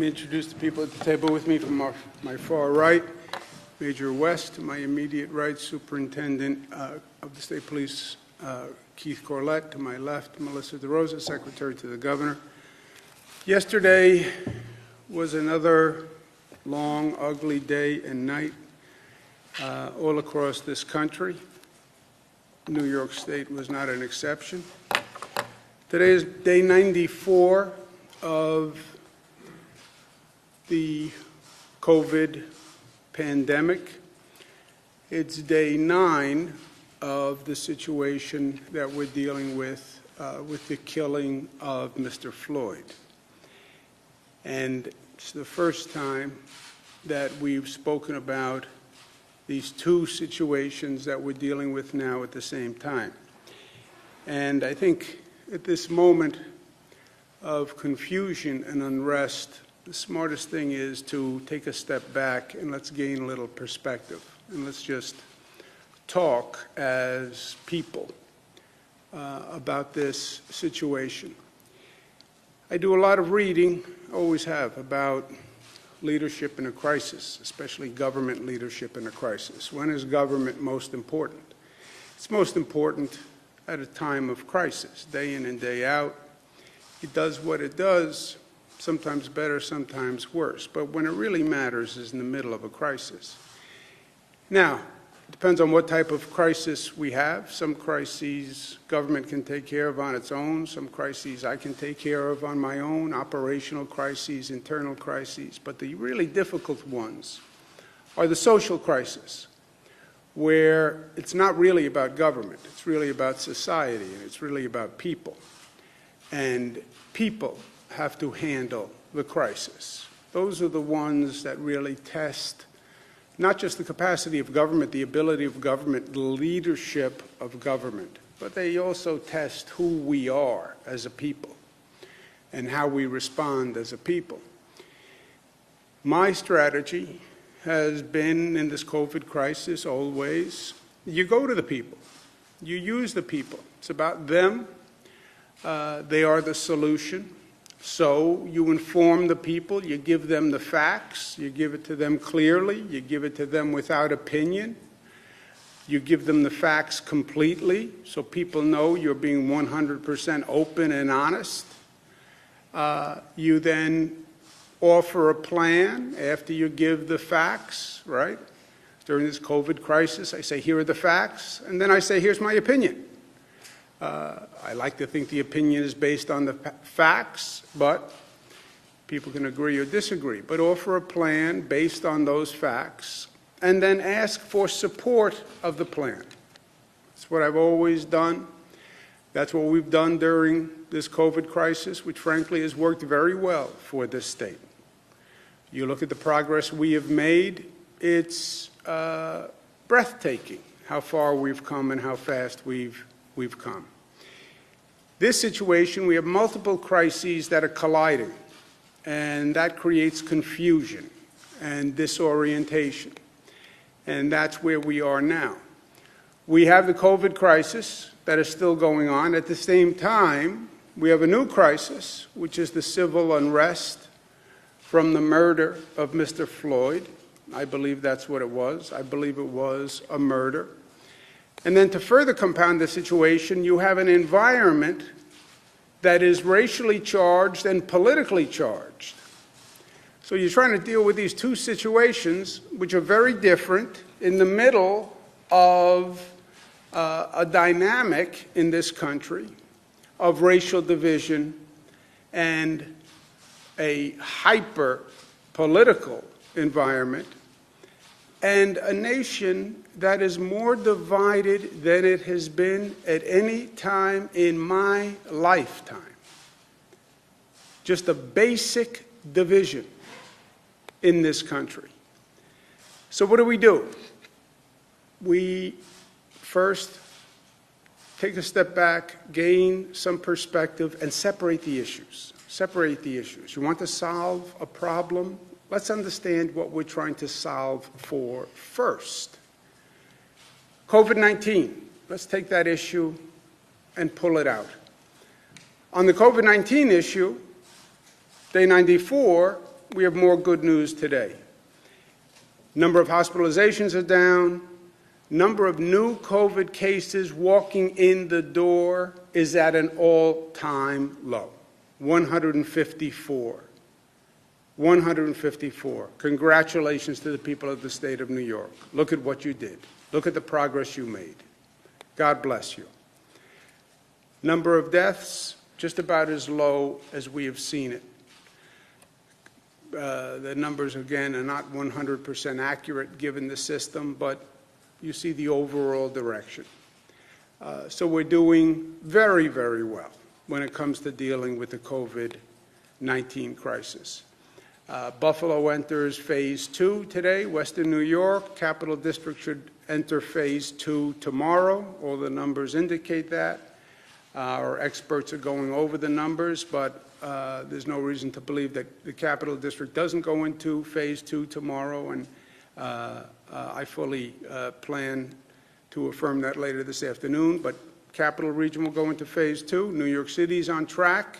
me introduce the people at the table with me. From my far right, Major West. To my immediate right, Superintendent of the State Police, Keith Corlett. To my left, Melissa DeRosa, Secretary to the Governor. Yesterday was another long, ugly day and night all across this country. New York State was not an exception. Today is day 94 of the COVID pandemic. It's day 9 of the situation that we're dealing with the killing of Mr. Floyd. And it's the first time that we've spoken about these two situations that we're dealing with now at the same time. And I think at this moment of confusion and unrest, the smartest thing is to take a step back and let's gain a little perspective. And let's just talk as people about this situation. I do a lot of reading, always have, about leadership in a crisis, especially government leadership in a crisis. When is government most important? It's most important at a time of crisis, day in and day out. It does what it does, sometimes better, sometimes worse. But when it really matters is in the middle of a crisis. Now, it depends on what type of crisis we have. Some crises government can take care of on its own. Some crises I can take care of on my own, operational crises, internal crises. But the really difficult ones are the social crises, where it's not really about government. It's really about society, and it's really about people. And people have to handle the crisis. Those are the ones that really test not just the capacity of government, the ability of government, the leadership of government, but they also test who we are as a people and how we respond as a people. My strategy has been in this COVID crisis always, you go to the people, you use the people. It's about them. They are the solution. So you inform the people, you give them the facts, you give it to them clearly, you give it to them without opinion, you give them the facts completely so people know you're being 100% open and honest. You then offer a plan after you give the facts, right? During this COVID crisis, I say, here are the facts, and then I say, here's my opinion. I like to think the opinion is based on the facts, but people can agree or disagree. But offer a plan based on those facts, and then ask for support of the plan. That's what I've always done. That's what we've done during this COVID crisis, which frankly has worked very well for this state. You look at the progress we have made, it's breathtaking how far we've come and how fast we've come. This situation, we have multiple crises that are colliding, and that creates confusion and disorientation, and that's where we are now. We have the COVID crisis that is still going on. At the same time, we have a new crisis, which is the civil unrest from the murder of Mr. Floyd. I believe that's what it was. I believe it was a murder. And then to further compound the situation, you have an environment that is racially charged and politically charged. So you're trying to deal with these two situations, which are very different, in the middle of a dynamic in this country of racial division and a hyper-political environment, and a nation that is more divided than it has been at any time in my lifetime. Just a basic division in this country. So what do? We first take a step back, gain some perspective, and separate the issues. Separate the issues. You want to solve a problem? Let's understand what we're trying to solve for first. COVID-19. Let's take that issue and pull it out. On the COVID-19 issue, day 94, we have more good news today. Number of hospitalizations are down. Number of new COVID cases walking in the door is at an all-time low, 154. 154. Congratulations to the people of the state of New York. Look at what you did. Look at the progress you made. God bless you. Number of deaths, just about as low as we have seen it. The numbers, again, are not 100% accurate given the system, but you see the overall direction. So we're doing very, very well when it comes to dealing with the COVID-19 crisis. Buffalo enters Phase 2 today. Western New York, Capital District should enter Phase 2 tomorrow. All the numbers indicate that. Our experts are going over the numbers, but there's no reason to believe that the Capital District doesn't go into Phase 2 tomorrow, and I fully plan to affirm that later this afternoon. But Capital Region will go into Phase 2. New York City is on track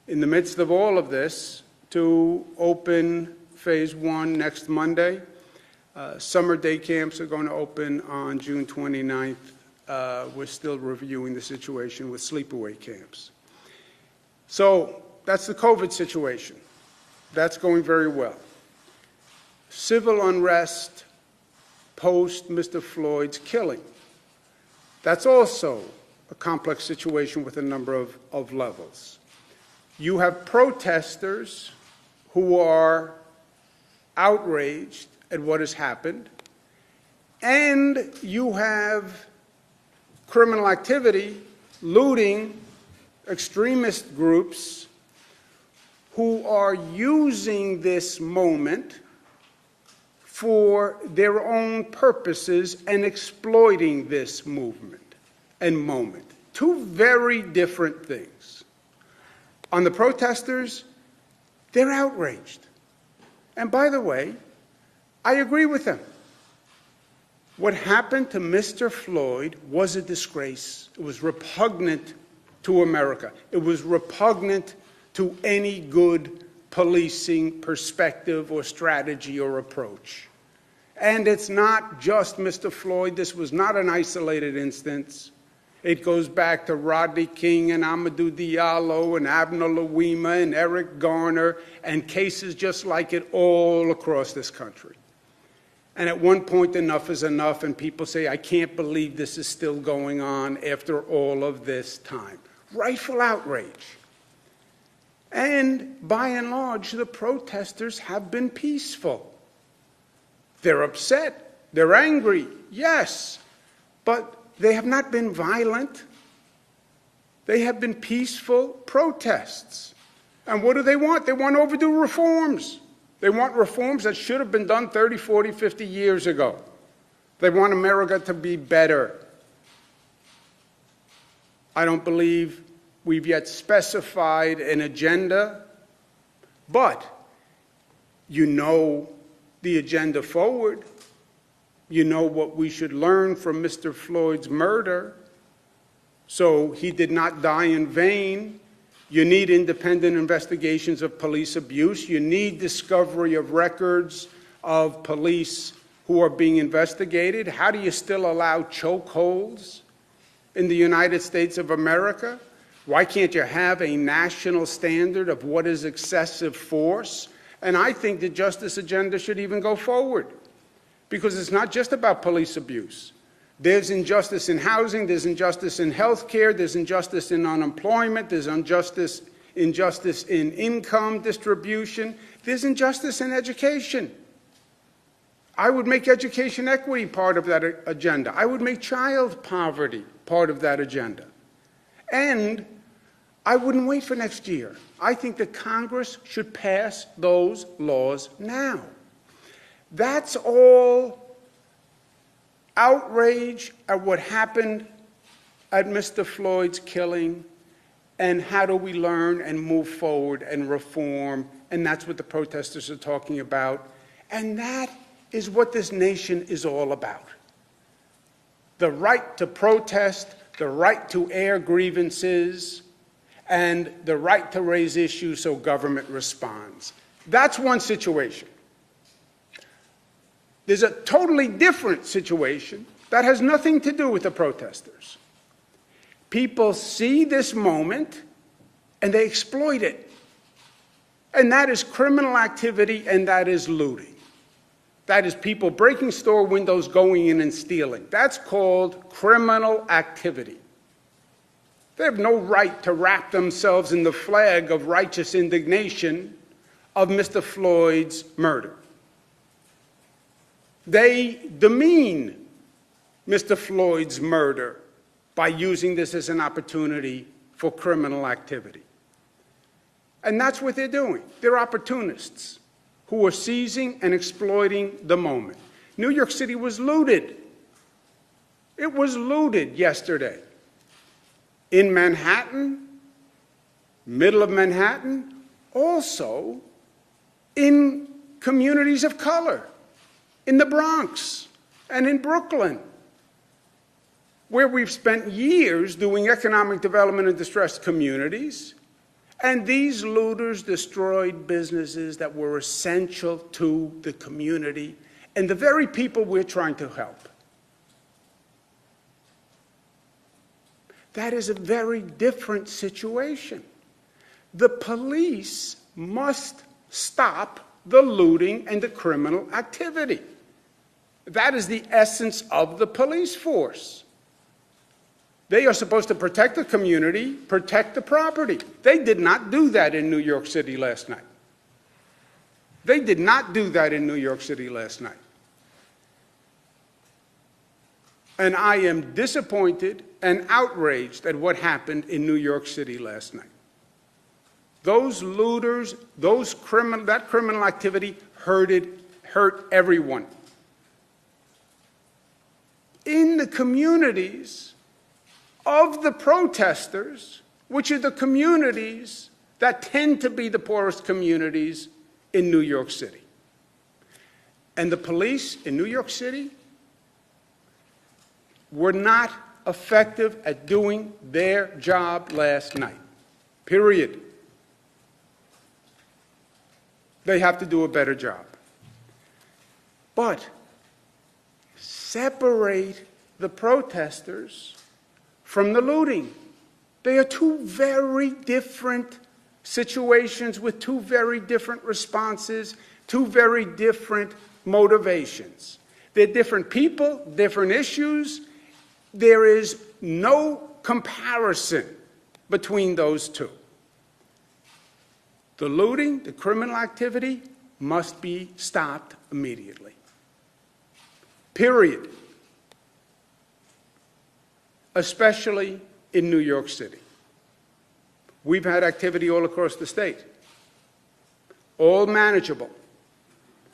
in the midst of all of this to open Phase 1 next Monday. Summer day camps are going to open on June 29th. We're still reviewing the situation with sleepaway camps. So that's the COVID situation. That's going very well. Civil unrest post Mr. Floyd's killing. That's also a complex situation with a number of levels. You have protesters who are outraged at what has happened, and you have criminal activity, looting, extremist groups who are using this moment for their own purposes and exploiting this movement and moment. Two very different things. On the protesters, they're outraged. And by the way, I agree with them. What happened to Mr. Floyd was a disgrace. It was repugnant to America. It was repugnant to any good policing perspective or strategy or approach. And it's not just Mr. Floyd. This was not an isolated instance. It goes back to Rodney King and Amadou Diallo and Abner Louima and Eric Garner and cases just like it all across this country. And at one point, enough is enough, and people say, I can't believe this is still going on after all of this time. Rightful outrage. And by and large, the protesters have been peaceful. They're upset. They're angry. Yes. But they have not been violent. They have been peaceful protests. And what do they want? They want overdue reforms. They want reforms that should have been done 30, 40, 50 years ago. They want America to be better. I don't believe we've yet specified an agenda, but you know the agenda forward. You know what we should learn from Mr. Floyd's murder. So he did not die in vain. You need independent investigations of police abuse. You need discovery of records of police who are being investigated. How do you still allow chokeholds in the United States of America? Why can't you have a national standard of what is excessive force? And I think the justice agenda should even go forward, because it's not just about police abuse. There's injustice in housing, there's injustice in health care, there's injustice in unemployment, there's injustice in income distribution, there's injustice in education. I would make education equity part of that agenda. I would make child poverty part of that agenda. And I wouldn't wait for next year. I think that Congress should pass those laws now. That's all outrage at what happened at Mr. Floyd's killing, and how do we learn and move forward and reform, and that's what the protesters are talking about, and that is what this nation is all about. The right to protest, the right to air grievances, and the right to raise issues so government responds. That's one situation. There's a totally different situation that has nothing to do with the protesters. People see this moment and they exploit it. And that is criminal activity and that is looting. That is people breaking store windows, going in and stealing. That's called criminal activity. They have no right to wrap themselves in the flag of righteous indignation of Mr. Floyd's murder. They demean Mr. Floyd's murder by using this as an opportunity for criminal activity. And that's what they're doing. They're opportunists who are seizing and exploiting the moment. New York City was looted. It was looted yesterday. In Manhattan, middle of Manhattan, also in communities of color, in the Bronx and in Brooklyn, where we've spent years doing economic development in distressed communities, and these looters destroyed businesses that were essential to the community and the very people we're trying to help. That is a very different situation. The police must stop the looting and the criminal activity. That is the essence of the police force. They are supposed to protect the community, protect the property. They did not do that in New York City last night. They did not do that in New York City last night. And I am disappointed and outraged at what happened in New York City last night. Those looters, that criminal activity hurt everyone. In the communities of the protesters, which are the communities that tend to be the poorest communities in New York City. And the police in New York City were not effective at doing their job last night. Period. They have to do a better job. But separate the protesters from the looting. They are two very different situations with two very different responses, two very different motivations. They're different people, different issues. There is no comparison between those two. The looting, the criminal activity, must be stopped immediately. Period. Especially in New York City. We've had activity all across the state, all manageable,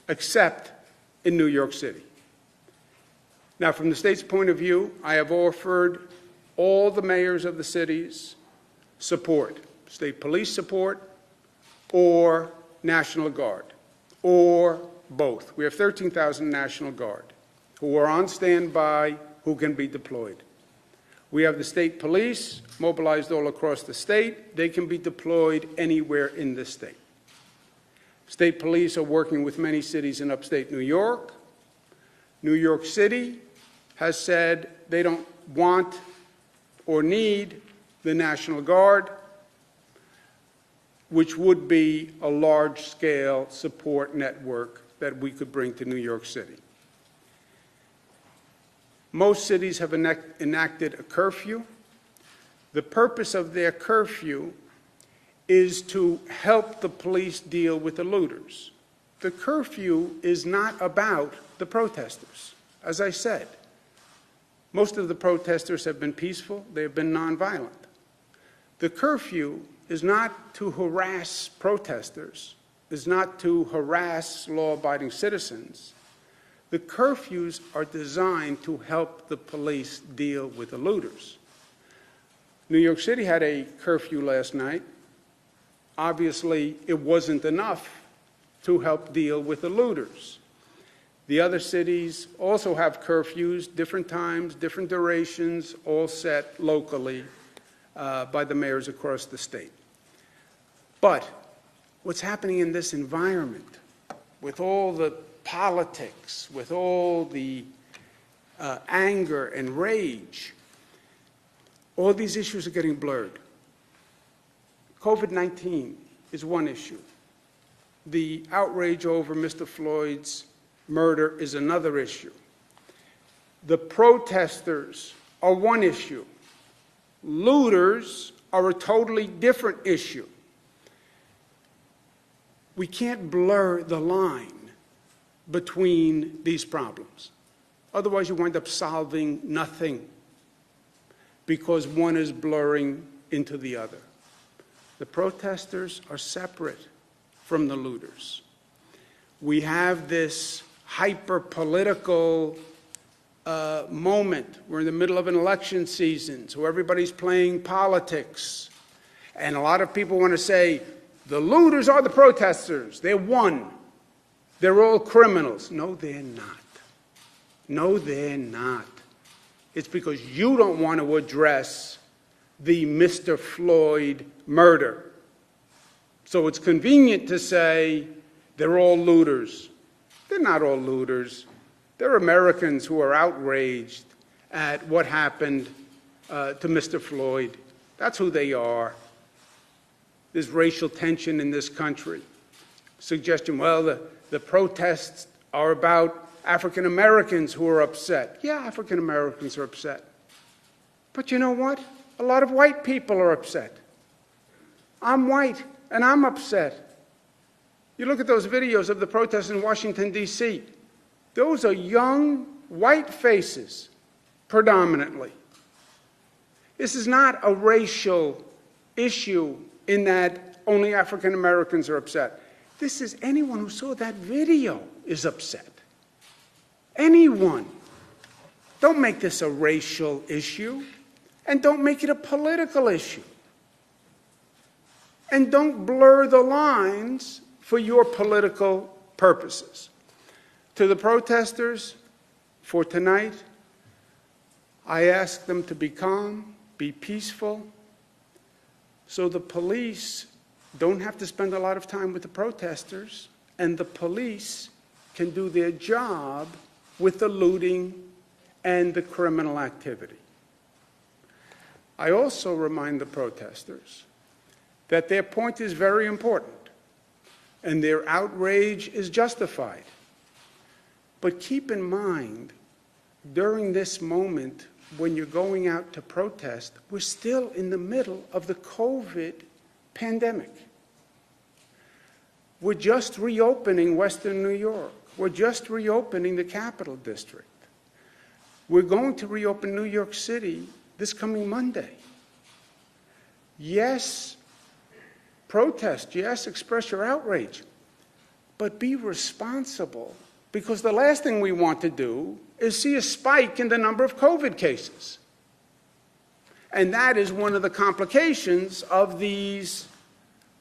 except in New York City. Now, from the state's point of view, I have offered all the mayors of the cities support, state police support, or National Guard, or both. We have 13,000 National Guard who are on standby, who can be deployed. We have the state police mobilized all across the state. They can be deployed anywhere in the state. State police are working with many cities in upstate New York. New York City has said they don't want or need the National Guard, which would be a large-scale support network that we could bring to New York City. Most cities have enacted a curfew. The purpose of their curfew is to help the police deal with the looters. The curfew is not about the protesters. As I said, most of the protesters have been peaceful. They have been nonviolent. The curfew is not to harass protesters, is not to harass law-abiding citizens. The curfews are designed to help the police deal with the looters. New York City had a curfew last night. Obviously, it wasn't enough to help deal with the looters. The other cities also have curfews, different times, different durations, all set locally by the mayors across the state. But what's happening in this environment, with all the politics, with all the anger and rage, all these issues are getting blurred. COVID-19 is one issue. The outrage over Mr. Floyd's murder is another issue. The protesters are one issue. Looters are a totally different issue. We can't blur the line between these problems. Otherwise, you wind up solving nothing because one is blurring into the other. The protesters are separate from the looters. We have this hyper-political moment. We're in the middle of an election season, so everybody's playing politics. And a lot of people want to say, the looters are the protesters. They're one. They're all criminals. No, they're not. No, they're not. It's because you don't want to address the Mr. Floyd murder. So it's convenient to say they're all looters. They're not all looters. They're Americans who are outraged at what happened to Mr. Floyd. That's who they are. There's racial tension in this country. Suggestion, well, the protests are about African Americans who are upset. Yeah, African Americans are upset. But you know what? A lot of white people are upset. I'm white, and I'm upset. You look at those videos of the protests in Washington, D.C. Those are young, white faces, predominantly. This is not a racial issue in that only African Americans are upset. This is anyone who saw that video is upset. Anyone. Don't make this a racial issue, and don't make it a political issue. And don't blur the lines for your political purposes. To the protesters, for tonight, I ask them to be calm, be peaceful, so the police don't have to spend a lot of time with the protesters, and the police can do their job with the looting and the criminal activity. I also remind the protesters that their point is very important, and their outrage is justified. But keep in mind, during this moment, when you're going out to protest, we're still in the middle of the COVID pandemic. We're just reopening Western New York. We're just reopening the Capital District. We're going to reopen New York City this coming Monday. Yes, protest. Yes, express your outrage. But be responsible, because the last thing we want to do is see a spike in the number of COVID cases. And that is one of the complications of these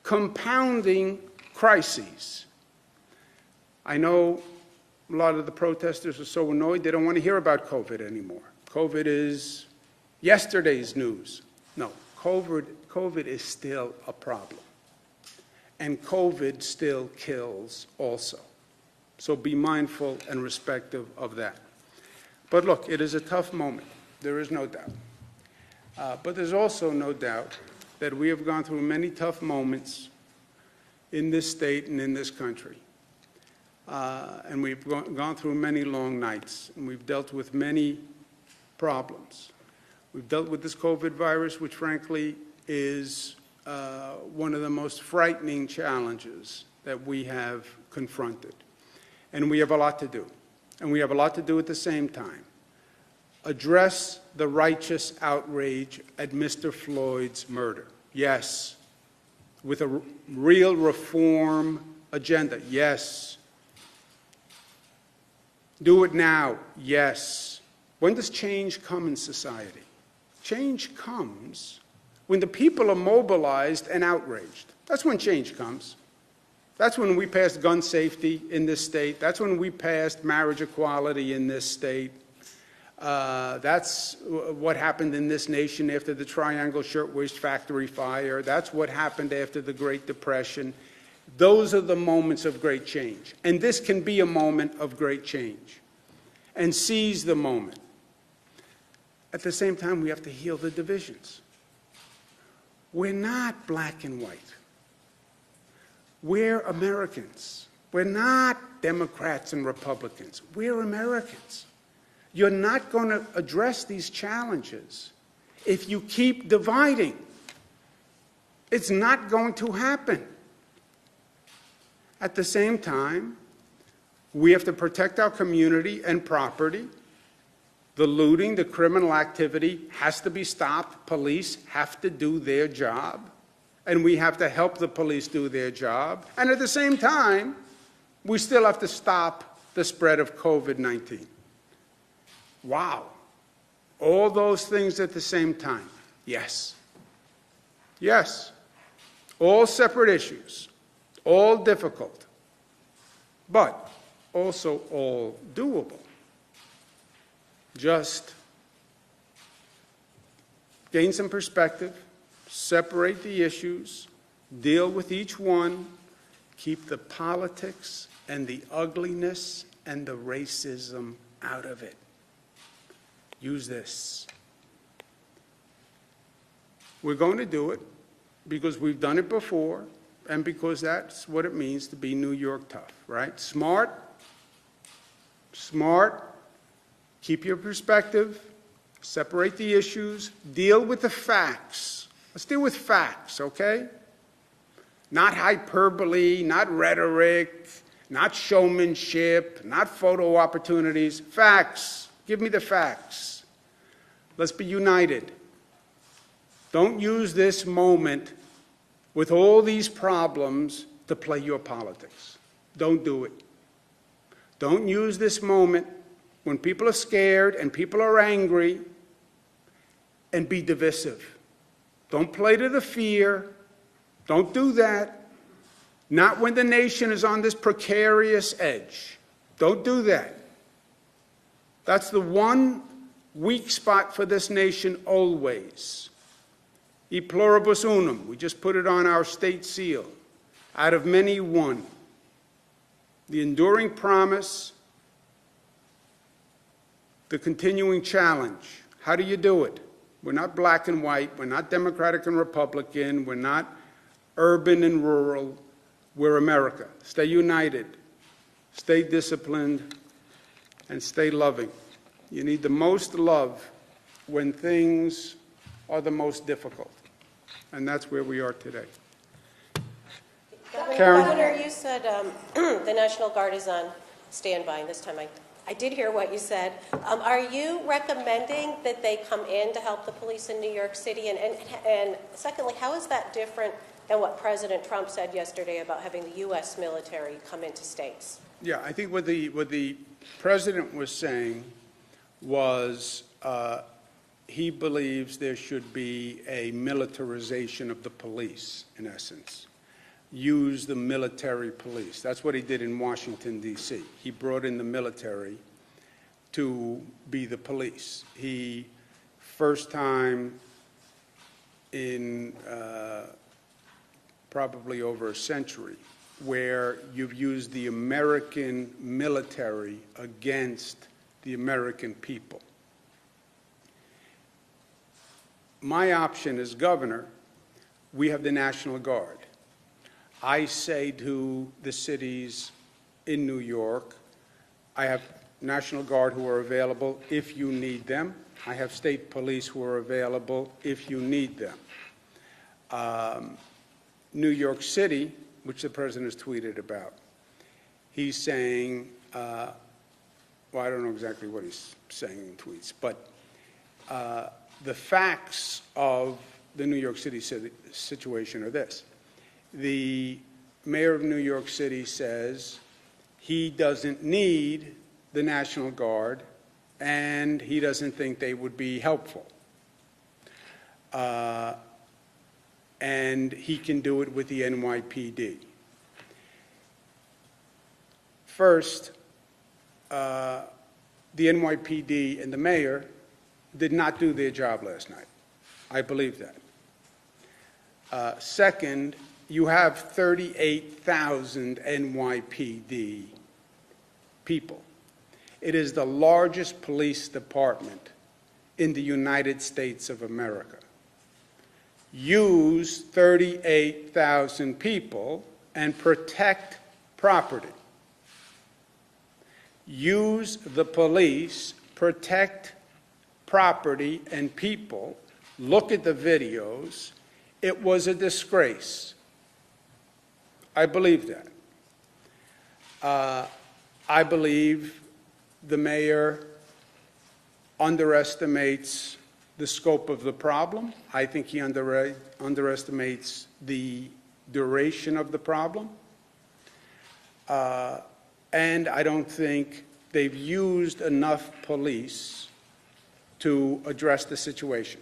compounding crises. I know a lot of the protesters are so annoyed they don't want to hear about COVID anymore. COVID is yesterday's news. No, COVID is still a problem. And COVID still kills also. So be mindful and respectful of that. But look, it is a tough moment. There is no doubt. But there's also no doubt that we have gone through many tough moments in this state and in this country. And we've gone through many long nights, and we've dealt with many problems. We've dealt with this COVID virus, which frankly is one of the most frightening challenges that we have confronted. And we have a lot to do. And we have a lot to do at the same time. Address the righteous outrage at Mr. Floyd's murder. Yes. With a real reform agenda. Yes. Do it now. Yes. When does change come in society? Change comes when the people are mobilized and outraged. That's when change comes. That's when we passed gun safety in this state. That's when we passed marriage equality in this state. That's what happened in this nation after the Triangle Shirtwaist Factory fire. That's what happened after the Great Depression. Those are the moments of great change. And this can be a moment of great change. And seize the moment. At the same time, we have to heal the divisions. We're not black and white. We're Americans. We're not Democrats and Republicans. We're Americans. You're not going to address these challenges if you keep dividing. It's not going to happen. At the same time, we have to protect our community and property. The looting, the criminal activity has to be stopped. Police have to do their job. And we have to help the police do their job. And at the same time, we still have to stop the spread of COVID-19. Wow. All those things at the same time. Yes. Yes. All separate issues. All difficult. But also all doable. Just gain some perspective, separate the issues, deal with each one, keep the politics and the ugliness and the racism out of it. Use this. We're going to do it because we've done it before and because that's what it means to be New York tough, right? Smart, keep your perspective, separate the issues, deal with the facts. Let's deal with facts, okay? Not hyperbole, not rhetoric, not showmanship, not photo opportunities. Facts. Give me the facts. Let's be united. Don't use this moment with all these problems to play your politics. Don't do it. Don't use this moment when people are scared and people are angry and be divisive. Don't play to the fear. Don't do that. Not when the nation is on this precarious edge. Don't do that. That's the one weak spot for this nation always. E pluribus unum. We just put it on our state seal. Out of many, one. The enduring promise, the continuing challenge. How do you do it? We're not black and white. We're not Democratic and Republican. We're not urban and rural. We're America. Stay united. Stay disciplined. And stay loving. You need the most love when things are the most difficult. And that's where we are today. Karen? Governor, you said the National Guard is on standby this time. I did hear what you said. Are you recommending that they come in to help the police in New York City? And secondly, how is that different than what President Trump said yesterday about having the U.S. military come into states? Yeah, I think what the president was saying was he believes there should be a militarization of the police, in essence. Use the military police. That's what he did in Washington, D.C. He brought in the military to be the police. He, first time in probably over a century, where you've used the American military against the American people. My option as governor, we have the National Guard. I say to the cities in New York, I have National Guard who are available if you need them. I have state police who are available if you need them. New York City, which the president has tweeted about, he's saying, well, I don't know exactly what he's saying in tweets, but the facts of the New York City situation are this. The mayor of New York City says he doesn't need the National Guard and he doesn't think they would be helpful. And he can do it with the NYPD. First, the NYPD and the mayor did not do their job last night. I believe that. Second, you have 38,000 NYPD people. It is the largest police department in the United States of America. Use 38,000 people and protect property. Use the police, protect property and people. Look at the videos. It was a disgrace. I believe that. I believe the mayor underestimates the scope of the problem. I think he underestimates the duration of the problem. And I don't think they've used enough police to address the situation,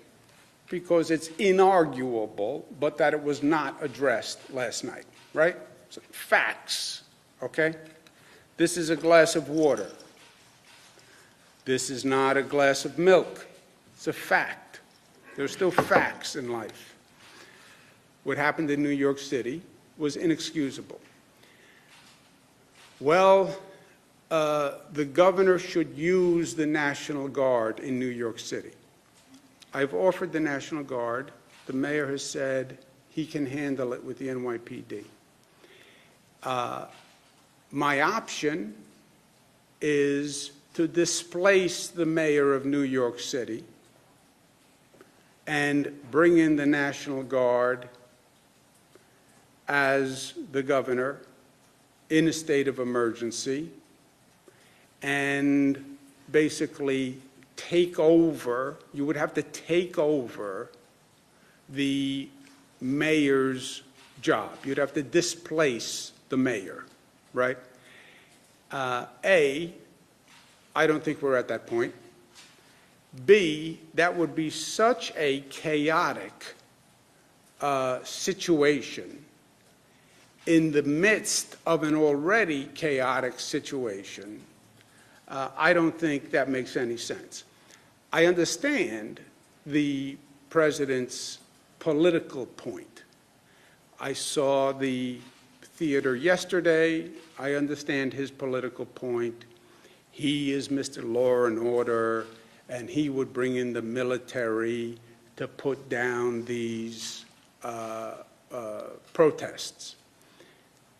because it's inarguable, but that it was not addressed last night, right? So, facts, okay? This is a glass of water. This is not a glass of milk. It's a fact. There's still facts in life. What happened in New York City was inexcusable. Well, the governor should use the National Guard in New York City. I've offered the National Guard. The mayor has said he can handle it with the NYPD. My option is to displace the mayor of New York City and bring in the National Guard as the governor in a state of emergency and basically take over. You would have to take over the mayor's job. You'd have to displace the mayor, right? A, I don't think we're at that point. B, that would be such a chaotic situation in the midst of an already chaotic situation. I don't think that makes any sense. I understand the president's political point. I saw the theater yesterday. I understand his political point. He is Mr. Law and Order, and he would bring in the military to put down these protests.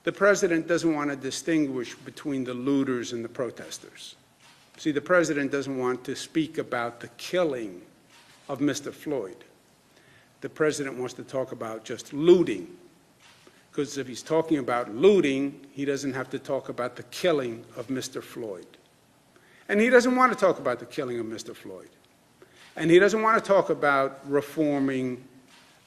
The president doesn't want to distinguish between the looters and the protesters. See, the president doesn't want to speak about the killing of Mr. Floyd. The president wants to talk about just looting, because if he's talking about looting, he doesn't have to talk about the killing of Mr. Floyd. And he doesn't want to talk about the killing of Mr. Floyd. And he doesn't want to talk about reforming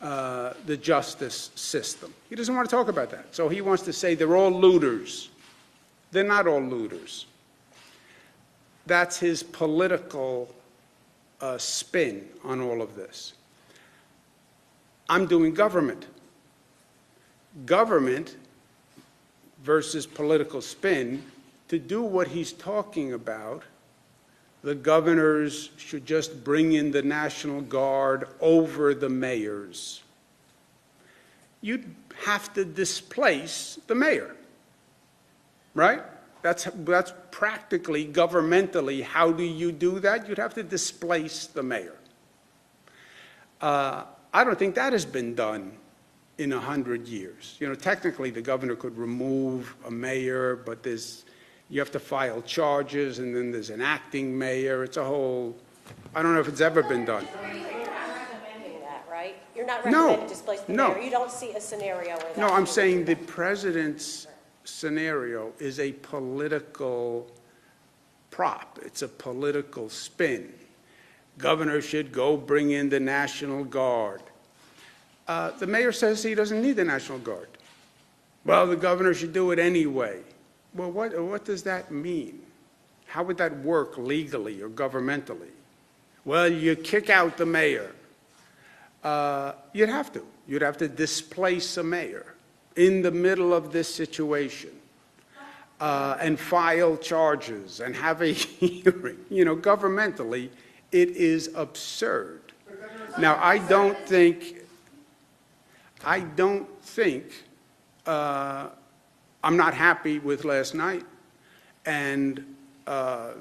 the justice system. He doesn't want to talk about that. So he wants to say they're all looters. They're not all looters. That's his political spin on all of this. I'm doing government. Government versus political spin. To do what he's talking about, the governors should just bring in the National Guard over the mayors. You'd have to displace the mayor, right? That's practically, governmentally, how do you do that? You'd have to displace the mayor. I don't think that has been done in 100 years. You know, technically the governor could remove a mayor, but you have to file charges, and then there's an acting mayor. It's a whole, I don't know if it's ever been done. You're not recommending that, right? You're not recommending displace the mayor. You don't see a scenario where that. No, I'm saying the president's scenario is a political prop. It's a political spin. Governor should go bring in the National Guard. The mayor says he doesn't need the National Guard. Well, the governor should do it anyway. Well, what does that mean? How would that work legally or governmentally? Well, you kick out the mayor. You'd have to. You'd have to displace a mayor in the middle of this situation and file charges and have a hearing. You know, governmentally, it is absurd. Now, I don't think I'm not happy with last night, and the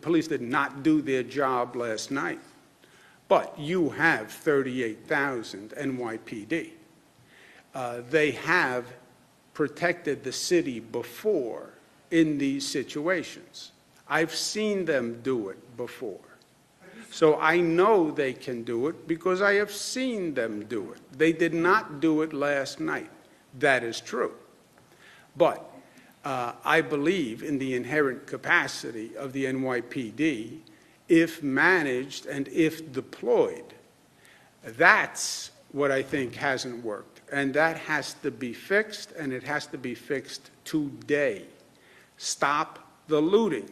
police did not do their job last night. But you have 38,000 NYPD. They have protected the city before in these situations. I've seen them do it before. So I know they can do it because I have seen them do it. They did not do it last night. That is true. But I believe in the inherent capacity of the NYPD if managed and if deployed. That's what I think hasn't worked. And that has to be fixed, and it has to be fixed today. Stop the looting.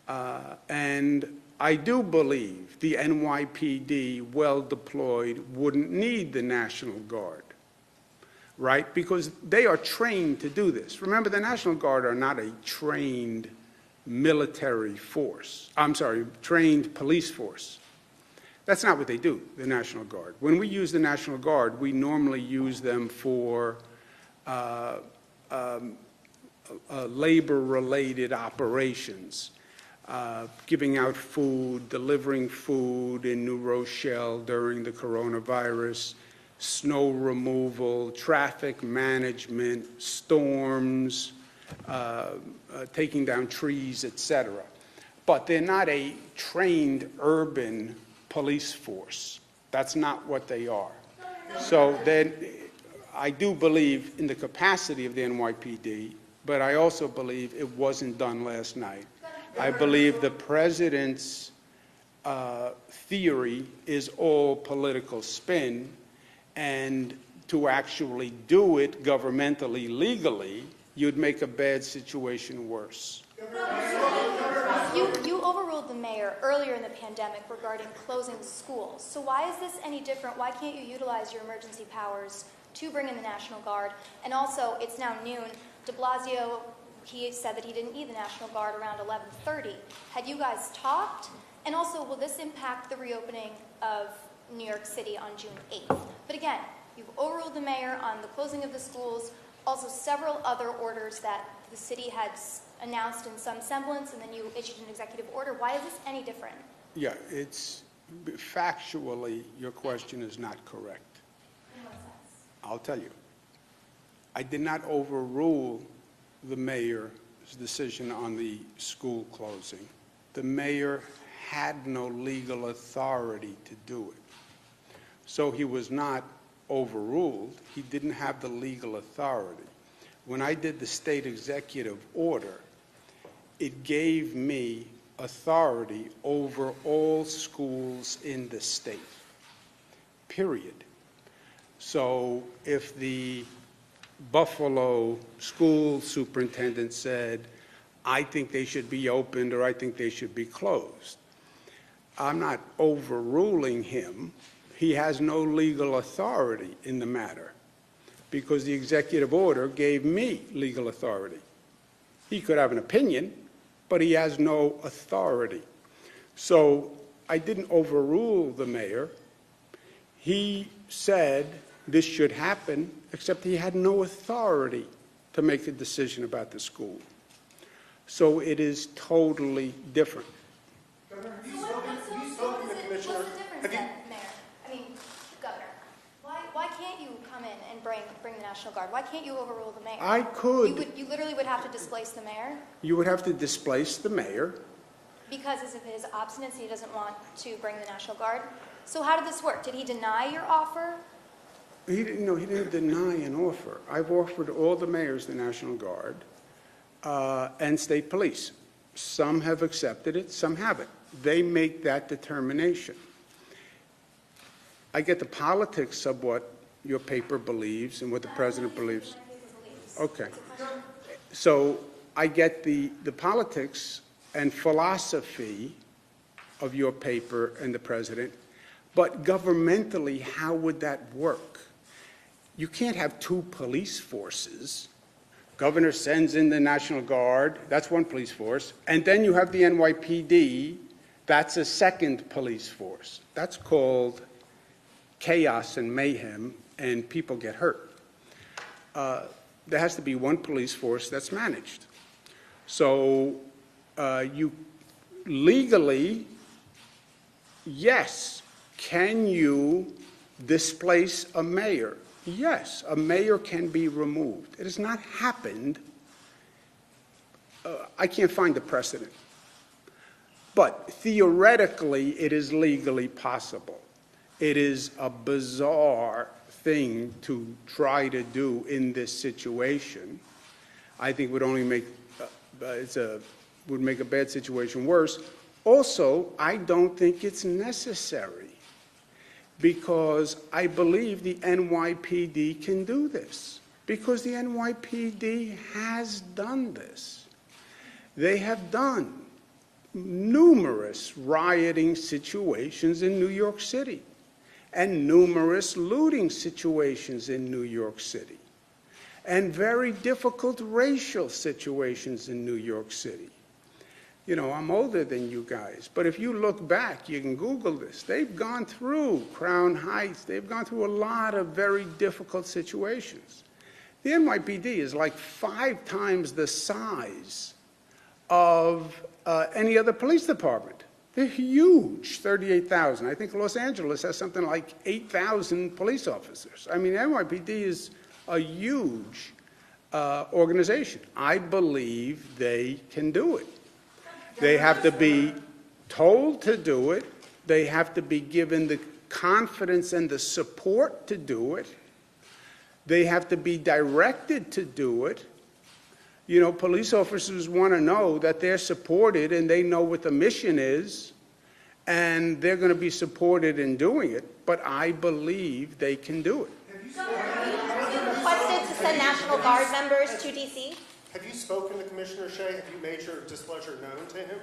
And I do believe the NYPD, well deployed, wouldn't need the National Guard, right? Because they are trained to do this. Remember, the National Guard are not a trained military force. I'm sorry, trained police force. That's not what they do, the National Guard. When we use the National Guard, we normally use them for labor-related operations, giving out food, delivering food in New Rochelle during the coronavirus, snow removal, traffic management, storms, taking down trees, etc. But they're not a trained urban police force. That's not what they are. So then I do believe in the capacity of the NYPD, but I also believe it wasn't done last night. I believe the president's theory is all political spin, and to actually do it governmentally, legally, you'd make a bad situation worse. You overruled the mayor earlier in the pandemic regarding closing schools. So why is this any different? Why can't you utilize your emergency powers to bring in the National Guard? And also, it's now noon. De Blasio, he said that he didn't need the National Guard around 11:30. Had you guys talked? And also, will this impact the reopening of New York City on June 8th? But again, you've overruled the mayor on the closing of the schools, also several other orders that the city had announced in some semblance, and then you issued an executive order. Why is this any different? Yeah, it's factually, your question is not correct. In what sense? I'll tell you. I did not overrule the mayor's decision on the school closing. The mayor had no legal authority to do it. So he was not overruled. He didn't have the legal authority. When I did the state executive order, it gave me authority over all schools in the state, period. So if the Buffalo school superintendent said, I think they should be opened or I think they should be closed, I'm not overruling him. He has no legal authority in the matter because the executive order gave me legal authority. He could have an opinion, but he has no authority. So I didn't overrule the mayor. He said this should happen, except he had no authority to make a decision about the school. So it is totally different. Governor, have you spoken to the commissioner? What's the difference then, Mayor? I mean, Governor, why can't you come in and bring the National Guard? Why can't you overrule the mayor? I could. You literally would have to displace the mayor? You would have to displace the mayor. Because of his obstinacy, he doesn't want to bring the National Guard. So how did this work? Did he deny your offer? He didn't deny an offer. I've offered all the mayors the National Guard and state police. Some have accepted it, some haven't. They make that determination. I get the politics of what your paper believes and what the president believes. Okay. So I get the politics and philosophy of your paper and the president, but governmentally, how would that work? You can't have two police forces. Governor sends in the National Guard, that's one police force, and then you have the NYPD, that's a second police force. That's called chaos and mayhem, and people get hurt. there has to be one police force that's managed. So you legally, yes, can you displace a mayor? Yes, a mayor can be removed. It has not happened. I can't find the precedent. But theoretically, it is legally possible. It is a bizarre thing to try to do in this situation. I think would only make would make a bad situation worse. Also, I don't think it's necessary, because I believe the NYPD can do this, because the NYPD has done this. They have done numerous rioting situations in New York City and numerous looting situations in New York City and very difficult racial situations in New York City. You know, I'm older than you guys, but if you look back, you can Google this. They've gone through Crown Heights. They've gone through a lot of very difficult situations. The NYPD is like 5 times the size of any other police department. They're huge, 38,000. I think Los Angeles has something like 8,000 police officers. I mean, NYPD is a huge organization. I believe they can do it. They have to be told to do it. They have to be given the confidence and the support to do it. They have to be directed to do it. You know, police officers want to know that they're supported and they know what the mission is, and they're going to be supported in doing it, but I believe they can do it. Have you requested to send National Guard members to D.C.? Have you spoken to Commissioner Shea? Have you made your displeasure known to him?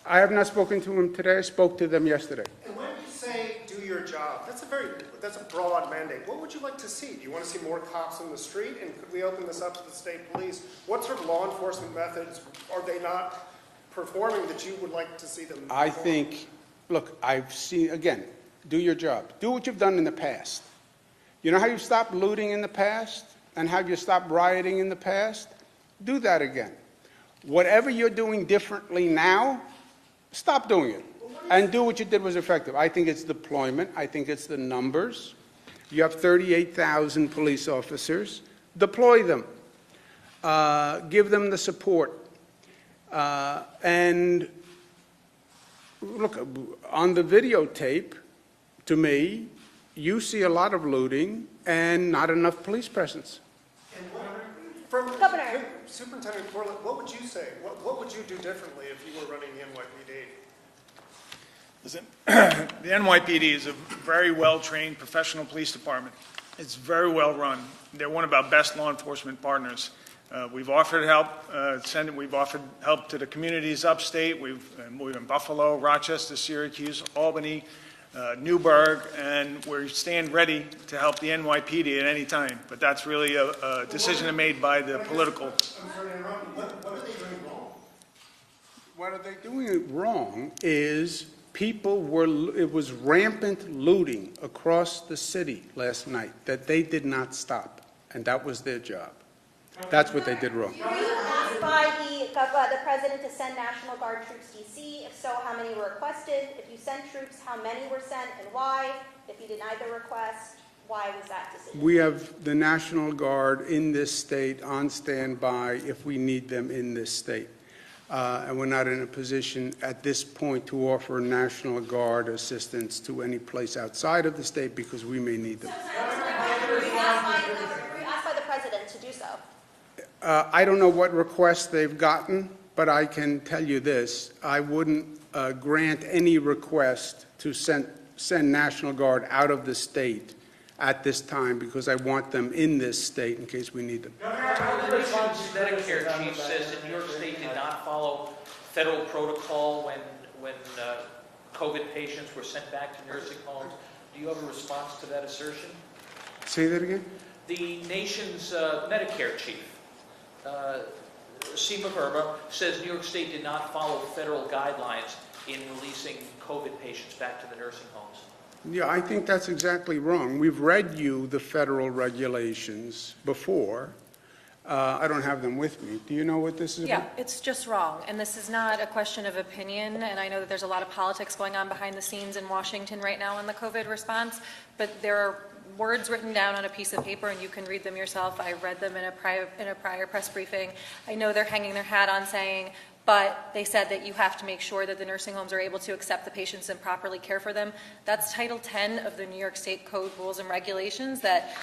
I have not spoken to him today. I spoke to them yesterday. And when you say do your job, that's a broad mandate. What would you like to see? Do you want to see more cops in the street? And could we open this up to the state police? What sort of law enforcement methods are they not performing that you would like to see them perform? I think, look, I've seen, again, do your job. Do what you've done in the past. You know how you stopped looting in the past and how you stopped rioting in the past? Do that again. Whatever you're doing differently now, stop doing it and do what you did was effective. I think it's deployment. I think it's the numbers. You have 38,000 police officers. Deploy them. Give them the support. And look, on the videotape, to me, you see a lot of looting and not enough police presence. And from Governor. Superintendent Corlett, what would you say? What would you do differently if you were running the NYPD? Listen, the NYPD is a very well-trained professional police department. It's very well run. They're one of our best law enforcement partners. We've offered help. We've offered help to the communities upstate. We've in Buffalo, Rochester, Syracuse, Albany, Newburgh, and we stand ready to help the NYPD at any time. But that's really a decision made by the political. I'm sorry to interrupt you. What are they doing wrong? What are they doing wrong is it was rampant looting across the city last night that they did not stop, and that was their job. That's what they did wrong. Were you asked by the president to send National Guard troops to D.C.? If so, how many were requested? If you sent troops, how many were sent and why? If you denied the request, why was that decision? We have the National Guard in this state on standby if we need them in this state. And we're not in a position at this point to offer National Guard assistance to any place outside of the state because we may need them. Were you asked by the president to do so? I don't know what requests they've gotten, but I can tell you this. I wouldn't grant any request to send National Guard out of the state at this time because I want them in this state in case we need them. The nation's Medicare chief says that New York State did not follow federal protocol when COVID patients were sent back to nursing homes. Do you have a response to that assertion? Say that again? The nation's Medicare chief, Seema Verma, says New York State did not follow federal guidelines in releasing COVID patients back to the nursing homes. Yeah, I think that's exactly wrong. We've read you the federal regulations before. I don't have them with me. Do you know what this is Yeah, about? it's just wrong. And this is not a question of opinion. And I know that there's a lot of politics going on behind the scenes in Washington right now on the COVID response. But there are words written down on a piece of paper, and you can read them yourself. I read them in a prior press briefing. I know they're hanging their hat on saying, but they said that you have to make sure that the nursing homes are able to accept the patients and properly care for them. That's Title 10 of the New York State Code Rules and Regulations that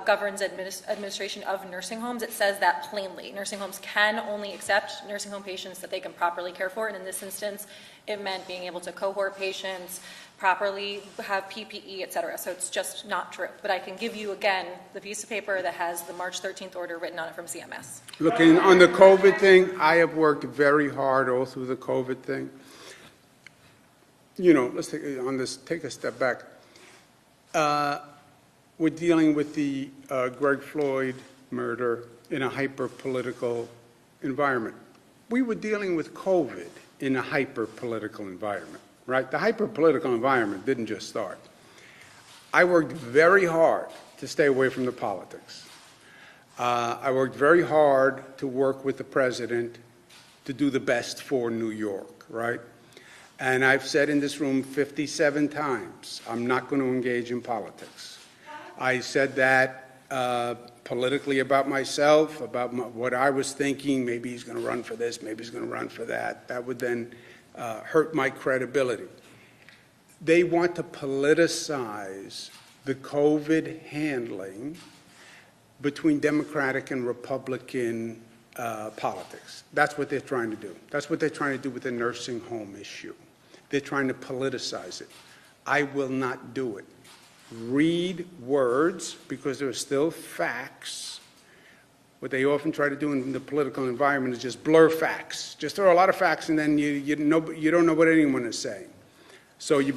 governs administration of nursing homes. It says that plainly. Nursing homes can only accept nursing home patients that they can properly care for, and in this instance, it meant being able to cohort patients, properly have PPE, et cetera. So it's just not true. But I can give you, again, the piece of paper that has the March 13th order written on it from CMS. Looking on the COVID thing, I have worked very hard all through the COVID thing. You know, let's take a step back. We're dealing with the Greg Floyd murder in a hyper-political environment. We were dealing with COVID in a hyper-political environment, right? The hyper-political environment didn't just start. I worked very hard to stay away from the politics. I worked very hard to work with the president to do the best for New York, right? And I've said in this room 57 times, I'm not going to engage in politics. I said that politically about myself, about what I was thinking. Maybe he's going to run for this, maybe he's going to run for that. That would then hurt my credibility. They want to politicize the COVID handling between Democratic and Republican politics. That's what they're trying to do. That's what they're trying to do with the nursing home issue. They're trying to politicize it. I will not do it. Read words, because there are still facts. What they often try to do in the political environment is just blur facts. Just throw a lot of facts, and then you don't know what anyone is saying. So you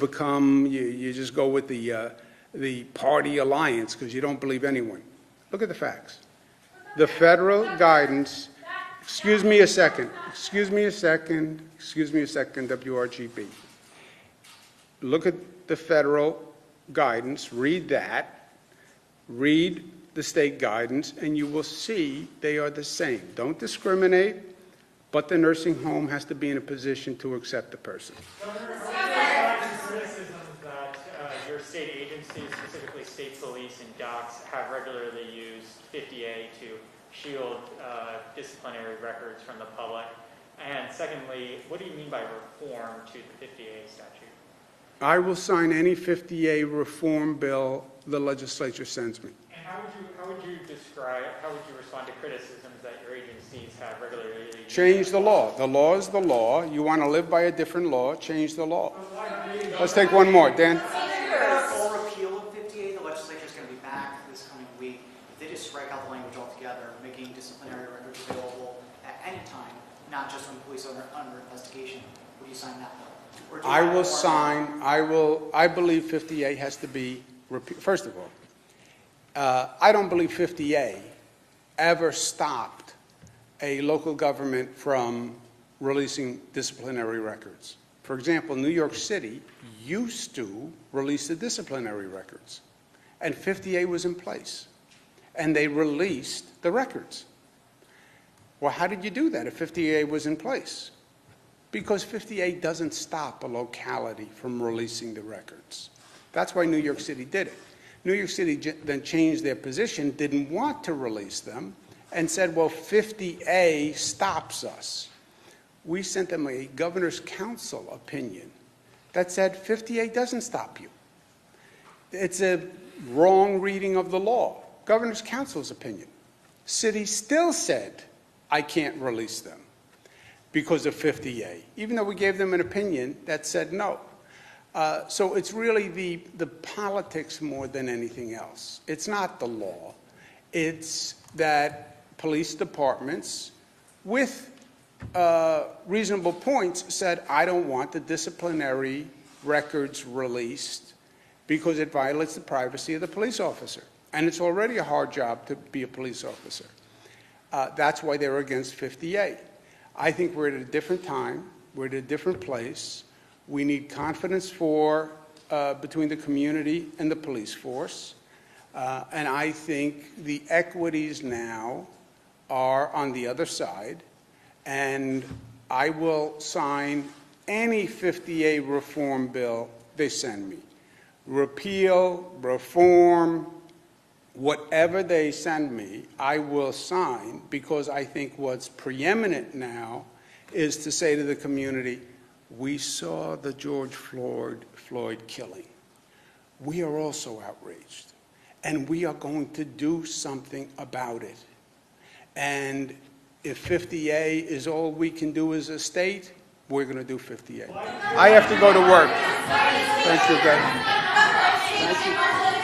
just go with the party alliance because you don't believe anyone. Look at the facts. The federal guidance, excuse me a second, WRGB. Look at the federal guidance, read that, read the state guidance, and you will see they are the same. Don't discriminate, but the nursing home has to be in a position to accept the person. Criticism that your state agencies, specifically state police and docs, have regularly used 50A to shield disciplinary records from the public. And secondly, what do you mean by reform to the 50A statute? I will sign any 50A reform bill the legislature sends me. And how would you respond to criticisms that your agencies have regularly used? Change the law. The law is the law. You want to live by a different law, change the law. Let's take one more. Dan? Full repeal of 50A, the legislature is going to be back this coming week. If they just strike out the language altogether, making disciplinary records available at any time, not just when police are under investigation, would you sign that bill? I will sign, I believe 50A has to be, first of all, I don't believe 50A ever stopped a local government from releasing disciplinary records. For example, New York City used to release the disciplinary records, and 50A was in place, and they released the records. Well, how did you do that if 50A was in place? Because 50A doesn't stop a locality from releasing the records. That's why New York City did it. New York City then changed their position, didn't want to release them, and said, well, 50A stops us. We sent them a governor's council opinion that said 50A doesn't stop you. It's a wrong reading of the law. Governor's council's opinion. City still said, I can't release them because of 50A, even though we gave them an opinion that said no. So it's really the politics more than anything else. It's not the law. It's that police departments, with reasonable points, said, I don't want the disciplinary records released because it violates the privacy of the police officer. And it's already a hard job to be a police officer. That's why they're against 50A. I think we're at a different time. We're at a different place. We need confidence for between the community and the police force. And I think the equities now are on the other side. And I will sign any 50A reform bill they send me. Repeal, reform, whatever they send me, I will sign, because I think what's preeminent now is to say to the community, we saw the George Floyd killing. We are also outraged, and we are going to do something about it. And if 50A is all we can do as a state, we're going to do 50A. I have to go to work. Thank you, guys. Thank you.